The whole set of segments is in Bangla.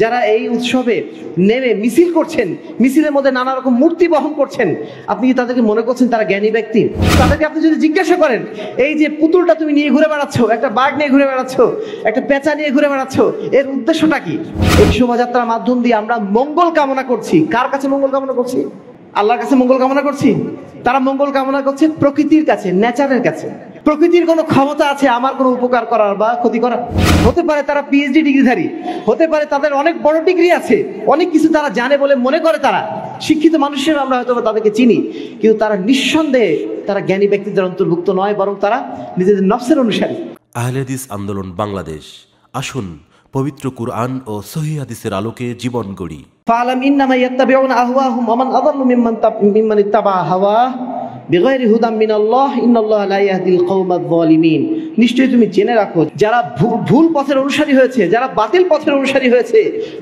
যারা এই উৎসবে নেমে মিছিল করছেন, মিছিলের মধ্যে নানা রকম মূর্তি বহন করছেন, আপনি কি তাদেরকে মনে করছেন তারা জ্ঞানী ব্যক্তি? তাদেরকে আপনি যদি জিজ্ঞাসা করেন, এই যে পুতুলটা তুমি নিয়ে ঘুরে বেড়াচ্ছ, একটা বাঘ নিয়ে ঘুরে বেড়াচ্ছ, একটা পেঁচা নিয়ে ঘুরে বেড়াচ্ছ, এর উদ্দেশ্যটা কি? এই শোভাযাত্রার মাধ্যম দিয়ে আমরা মঙ্গল কামনা করছি। কার কাছে মঙ্গল কামনা করছি? আল্লাহর কাছে মঙ্গল কামনা করছি। তারা মঙ্গল কামনা করছে প্রকৃতির কাছে, নেচারের কাছে। প্রকৃতির কোনো ক্ষমতা আছে আমার কোনো উপকার করার বা ক্ষতি করার? হতে পারে তারা পিএইচডি ডিগ্রিধারী, হতে পারে তাদের অনেক বড় ডিগ্রি আছে, অনেক কিছু তারা জানে বলে মনে করে, তারা শিক্ষিত মানুষের আমরা হয়তো তাদেরকে চিনি, কিন্তু তারা নিঃসন্দেহে তারা জ্ঞানী ব্যক্তিদের অন্তর্ভুক্ত নয়, বরং তারা নিজেদের নফসের অনুসারী। আহলে হাদিস আন্দোলন বাংলাদেশ, আসুন পবিত্র কুরআন ও সহিহ হাদিসের আলোকে জীবন গড়ি। ফাআলাম ইন্নামা ইয়াত্তাবিউনা আহওয়াহুম ওয়া মান আযাল্লু মিম্মান ইত্তাবা হাওয়া বিগাইরি হুদাম মিনাল্লাহ ইন্নাল্লাহা লা ইয়াহদিল কওমায যালিমিন। নিশ্চয়ই তুমি জেনে রাখো, যারা ভুল পথের অনুসারী হয়েছে, যারা বাতিল পথের অনুসারী হয়েছে,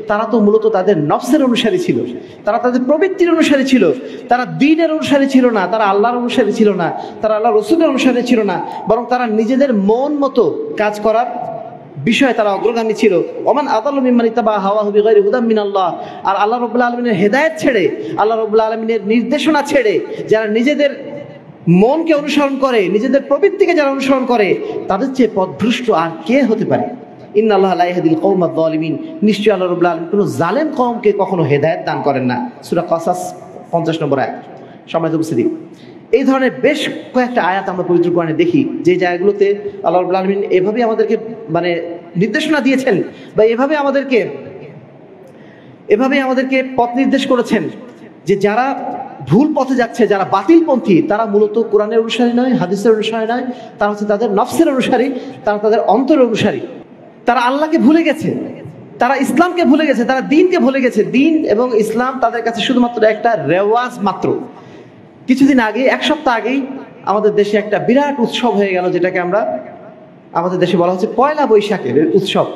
তারা তো মূলত তাদের নফসের অনুসারী ছিল, তারা তাদের প্রবৃত্তির অনুসারী ছিল, তারা দ্বীনের অনুসারী ছিল না, তারা আল্লাহর অনুসারী ছিল না, তারা আল্লাহ রাসূলের অনুসারী ছিল না, বরং তারা নিজেদের মন মতো কাজ করার বিষয়ে তারা অগ্রগামী ছিল। ওমান আযাল্লু মিম্মান ইত্তাবা হাওয়াহু বিগাইরি হুদাম মিনাল্লাহ। আর আল্লাহ রাব্বুল আলামিনের হেদায়েত ছেড়ে, আল্লাহ রাব্বুল আলামিনের নির্দেশনা ছেড়ে যারা নিজেদের মনকে অনুসরণ করে, নিজেদের প্রবৃত্তিকে যারা অনুসরণ করে, তাদের চেয়ে পথভ্রষ্ট আর কে হতে পারে? ইন্নাল্লাহা লা ইয়াহদিল কওমায যালিমিন। নিশ্চয়ই আল্লাহ রাব্বুল আলামিন কোনো জালেম কওমকে কখনো হেদায়েত দান করেন না। সূরা কাসাস 50 নম্বর আয়াত। সম্মানিত উপস্থিতি, এই ধরনের বেশ কয়েকটা আয়াত আমরা পবিত্র কোরআনে দেখি, যে জায়গাগুলোতে আল্লাহ রাব্বুল আলামিন এভাবে আমাদেরকে নির্দেশনা দিয়েছেন, বা এভাবে আমাদেরকে পথ নির্দেশ করেছেন, যে যারা ভুল পথে যাচ্ছে, যারা বাতিলপন্থী, তারা মূলত কোরআনের অনুসারী নয়, হাদিসের অনুসারী নয়, তারা হচ্ছে তাদের নফসের অনুসারী, তারা তাদের অন্তরের অনুসারী। তারা আল্লাহকে ভুলে গেছে, তারা ইসলামকে ভুলে গেছে, তারা দ্বীনকে ভুলে গেছে। দ্বীন এবং ইসলাম তাদের কাছে শুধুমাত্র একটা রেওয়াজ মাত্র। কিছুদিন আগে, এক সপ্তাহ আগেই আমাদের দেশে একটা বিরাট উৎসব হয়ে গেল, যেটাকে আমাদের দেশে বলা হচ্ছে পয়লা বৈশাখের উৎসব।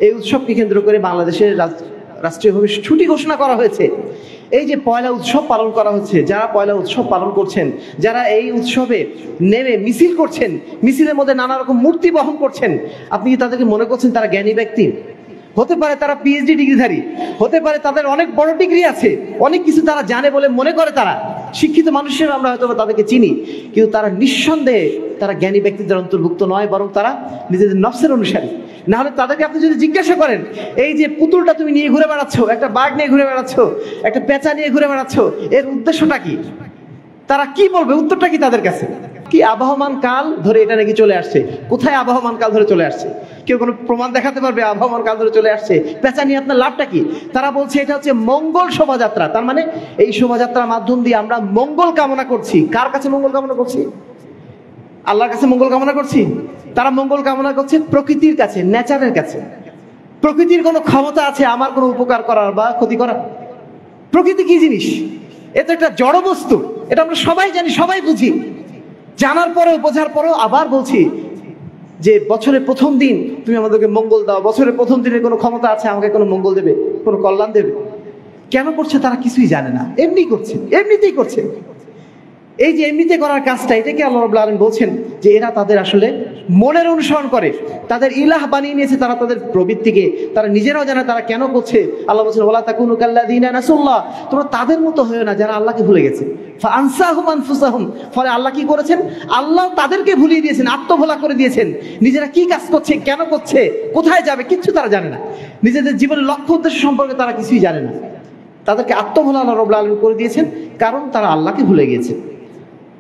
এই উৎসবকে কেন্দ্র করে বাংলাদেশের রাষ্ট্রীয়ভাবে ছুটি ঘোষণা করা হয়েছে। এই যে পয়লা উৎসব পালন করা হচ্ছে, যারা পয়লা উৎসব পালন করছেন, যারা এই উৎসবে নেমে মিছিল করছেন, মিছিলের মধ্যে নানা রকম মূর্তি বহন করছেন, আপনি কি তাদেরকে মনে করছেন তারা জ্ঞানী ব্যক্তি? হতে পারে তারা পিএইচডি ডিগ্রিধারী, হতে পারে তাদের অনেক বড় ডিগ্রি আছে, অনেক কিছু তারা জানে বলে মনে করে, তারা শিক্ষিত মানুষের আমরা হয়তো তাদেরকে চিনি, কিন্তু তারা নিঃসন্দেহে তারা জ্ঞানী ব্যক্তিদের অন্তর্ভুক্ত নয়, বরং তারা নিজেদের নফসের অনুসারী। না হলে তাদেরকে আপনি যদি জিজ্ঞাসা করেন, এই যে পুতুলটা তুমি নিয়ে ঘুরে বেড়াচ্ছ, একটা বাঘ নিয়ে ঘুরে বেড়াচ্ছ, একটা পেঁচা নিয়ে ঘুরে বেড়াচ্ছ, এর উদ্দেশ্যটা কি? তারা কি বলবে? উত্তরটা কি তাদের কাছে? কি আবহমান কাল ধরে এটা নাকি চলে আসছে? কোথায় আবহমান কাল ধরে চলে আসছে? কেউ কোনো প্রমাণ দেখাতে পারবে আবহমান কাল ধরে চলে আসছে? পেঁচা নিয়ে আপনার লাভটা কি? তারা বলছে এটা হচ্ছে মঙ্গল শোভাযাত্রা। তার মানে এই শোভাযাত্রার মাধ্যম দিয়ে আমরা মঙ্গল কামনা করছি। কার কাছে মঙ্গল কামনা করছি? আল্লাহর কাছে মঙ্গল কামনা করছি। তারা মঙ্গল কামনা করছে প্রকৃতির কাছে, নেচারের কাছে। প্রকৃতির কোনো ক্ষমতা আছে আমার কোনো উপকার করার বা ক্ষতি করার? প্রকৃতি কি জিনিস? এটা একটা জড় বস্তু, এটা আমরা সবাই জানি, সবাই বুঝি। জানার পরেও, বোঝার পরেও আবার বলছি যে বছরের প্রথম দিন তুমি আমাদেরকে মঙ্গল দাও। বছরের প্রথম দিনের কোনো ক্ষমতা আছে আমাকে কোনো মঙ্গল দেবে, কোনো কল্যাণ দেবে? কেন করছে তারা কিছুই জানে না, এমনি করছে, এমনিতেই করছে। এই যে এমনিতে করার কাজটা, এটাকে আল্লাহ রাব্বুল আলামিন বলছেন যে এরা তাদের আসলে মনের অনুসরণ করে, তাদের ইলাহ বানিয়ে নিয়েছে তারা তাদের প্রবৃত্তিকে। তারা নিজেরাও জানে তারা কেন করছে। আল্লাহ বলছেন ওয়ালা তাকুনু কাল্লাযীনা নাসুল্লাহ, তোমরা তাদের মতো হয়ো না যারা আল্লাহকে ভুলে গেছে। ফাআনসাহুম আনফুসাহুম, ফলে আল্লাহ কি করেছেন? আল্লাহ তাদেরকে ভুলিয়ে দিয়েছেন, আত্মভোলা করে দিয়েছেন। নিজেরা কি কাজ করছে, কেন করছে, কোথায় যাবে, কিচ্ছু তারা জানে না। নিজেদের জীবনের লক্ষ্য উদ্দেশ্য সম্পর্কে তারা কিছুই জানে না। তাদেরকে আত্মভোলা আল্লাহ রাব্বুল আলামিন করে দিয়েছেন, কারণ তারা আল্লাহকে ভুলে গিয়েছে।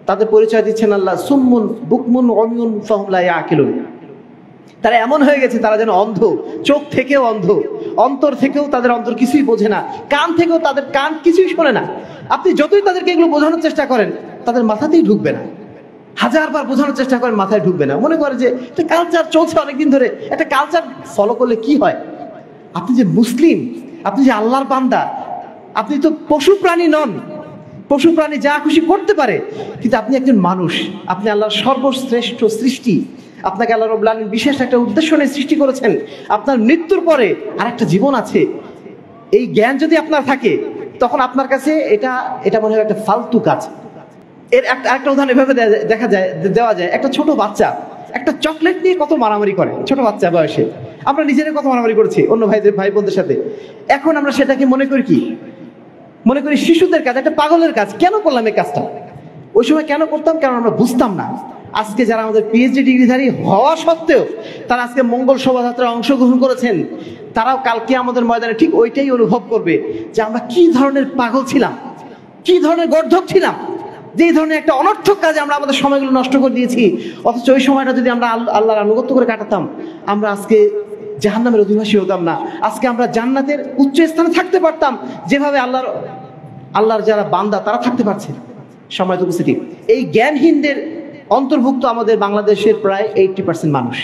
তাদের পরিচয় দিচ্ছেন আল্লাহ সুম্মুন বুকমুন উমিয়ুন ফাহুম লা ইয়াকিলুন। তারা এমন হয়ে গেছে, তারা যেন অন্ধ, চোখ থেকেও অন্ধ, অন্তর থেকেও তাদের অন্তর কিছুই বোঝে না, কান থেকেও তাদের কান কিছুই শোনে না। আপনি যতই তাদেরকে এগুলো বোঝানোর চেষ্টা করেন, তাদের মাথাতেই ঢুকবে না। হাজারবার বোঝানোর চেষ্টা করেন, মাথায় ঢুকবে না। মনে করে যে একটা কালচার চলছে অনেকদিন ধরে, একটা কালচার ফলো করলে কি হয়? আপনি যে মুসলিম, আপনি যে আল্লাহর বান্দা, আপনি তো পশু প্রাণী নন। পশু প্রাণী যা খুশি করতে পারে, কিন্তু আপনি একজন মানুষ, আপনি আল্লাহর সর্বশ্রেষ্ঠ সৃষ্টি। আপনাকে আল্লাহ রাব্বুল আলামিন বিশেষ একটা উদ্দেশ্য নিয়ে সৃষ্টি করেছেন। আপনার মৃত্যুর পরে আর একটা জীবন আছে। এই জ্ঞান যদি আপনার থাকে, তখন আপনার কাছে এটা মনে হয় একটা ফালতু কাজ। এর একটা উদাহরণ এভাবে দেওয়া যায়। একটা ছোট বাচ্চা একটা চকলেট নিয়ে কত মারামারি করে, ছোট বাচ্চা বয়সে। আমরা নিজেদের কথা মারামারি করেছি অন্য ভাই বোনদের সাথে। এখন আমরা সেটাকে মনে করি কি, মনে করি শিশুদের কাজ, একটা পাগলের কাজ। কেন করলাম এই কাজটা? ওই সময় কেন করতাম? কারণ আমরা বুঝতাম না। আজকে যারা আমাদের পিএইচডি ডিগ্রিধারী হওয়া সত্ত্বেও তারা আজকে মঙ্গল শোভাযাত্রায় অংশগ্রহণ করেছেন, তারাও কালকে আমাদের ময়দানে ঠিক ওইটাই অনুভব করবে যে আমরা কি ধরনের পাগল ছিলাম, কি ধরনের গর্ধব ছিলাম, যে এই ধরনের একটা অনর্থক কাজে আমরা আমাদের সময়গুলো নষ্ট করে দিয়েছি। অথচ ওই সময়টা যদি আমরা আল্লাহর আনুগত্য করে কাটাতাম, আমরা আজকে জাহান্নামের অধিবাসী হতাম না। আজকে আমরা জান্নাতের উচ্চ স্থানে থাকতে পারতাম, যেভাবে আল্লাহর যারা বান্দা তারা থাকতে পারছে। সম্মানিত উপস্থিতি, এই জ্ঞানহীনদের অন্তর্ভুক্ত আমাদের বাংলাদেশের প্রায় 80% মানুষ।